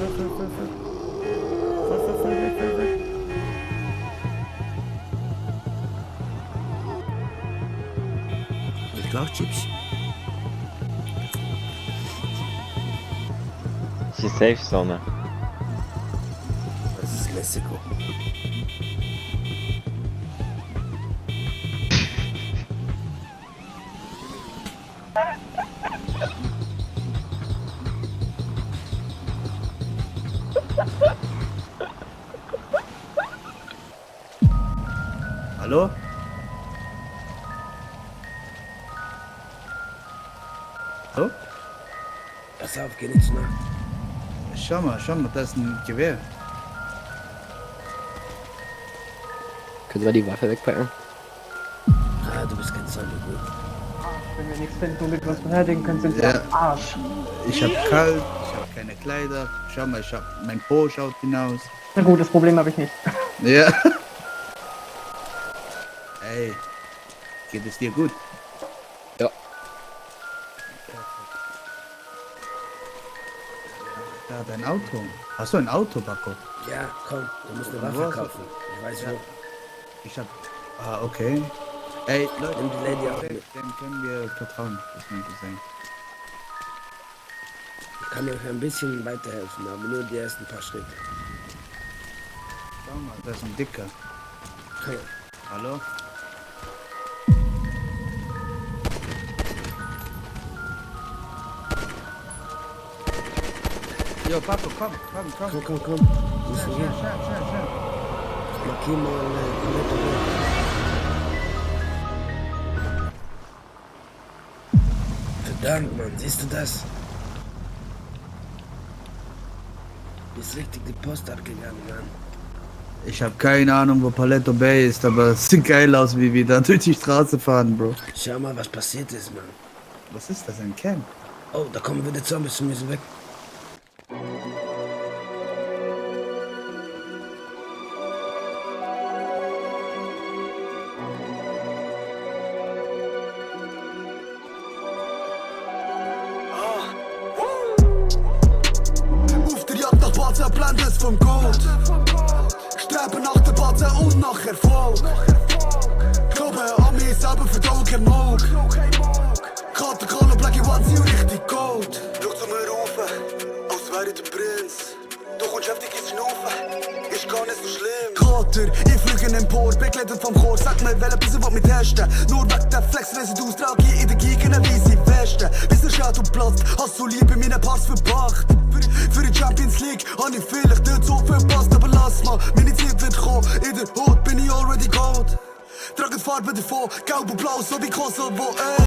Ich brauch Chips. Das ist Safe Zone. Das ist Mexiko. Hallo? Hallo? Pass auf, geh nicht zu nah. Schau mal, da ist ein Gewehr. Können wir die Waffe wegpacken? Ah, du bist kein Zombie, gut. Wenn wir nichts finden, womit wir uns verteidigen können, sind wir am Arsch. Ich hab kalt, ich hab keine Kleider. Schau mal, mein Po schaut hinaus. Na gut, das Problem habe ich nicht. Ja. Ey, geht es dir gut? Ja. Da, dein Auto. Hast du ein Auto, Paco? Ja, komm, du musst eine Waffe kaufen. Ich weiß wo. Ich hab... Ah, okay. Ey, Leute, Nimm die Lady auch mit. dem können wir vertrauen, das muss ich sagen. Ich kann euch ein bisschen weiterhelfen, aber nur die ersten paar Schritte. Schau mal, da ist ein Dicker. Komm. Hallo? Jo, Paco, komm. Komm. Wo ist denn hier? Schnell. Markier mal Palette hoch. Verdammt, Mann, siehst du das? Ist richtig die Post abgegangen, Mann. Ich habe keine Ahnung, wo Paletto Bay ist, aber es sieht geil aus, wie wir da durch die Straße fahren, Bro. Schau mal, was passiert ist, Mann. Was ist das, ein Camp? Oh, da kommen wieder Zombies, wir müssen weg. Auf der Jagd nach Batzen, Blendless vom Gold. Streben nach der Batzen und nach Erfolg. Glaube an mich selber, vertraue kein Mog. Karte, Kohle, Blackie, One, sie richtig Gold. Schau zu mir rauf, als wäre ich der Prinz. Du kommst heftig ins Schnaufen, ist gar nicht so schlimm. Kater, ich fliege empor, begleitet vom Chor. Sag mir, welcher Bisschen will mich testen. Nur weg der Flex-Residuos trage ich in der Gegend eine weisse Weste. Bis der Schädel platzt, hast du Liebe meine Pass verbracht. Für die Champions League habe ich vielleicht dort so verpasst. Aber lass mal, meine Zeit wird kommen. In der Hut bin ich already gold. Trage die Farbe davon, gelb und blau, so wie Kosovo, ey.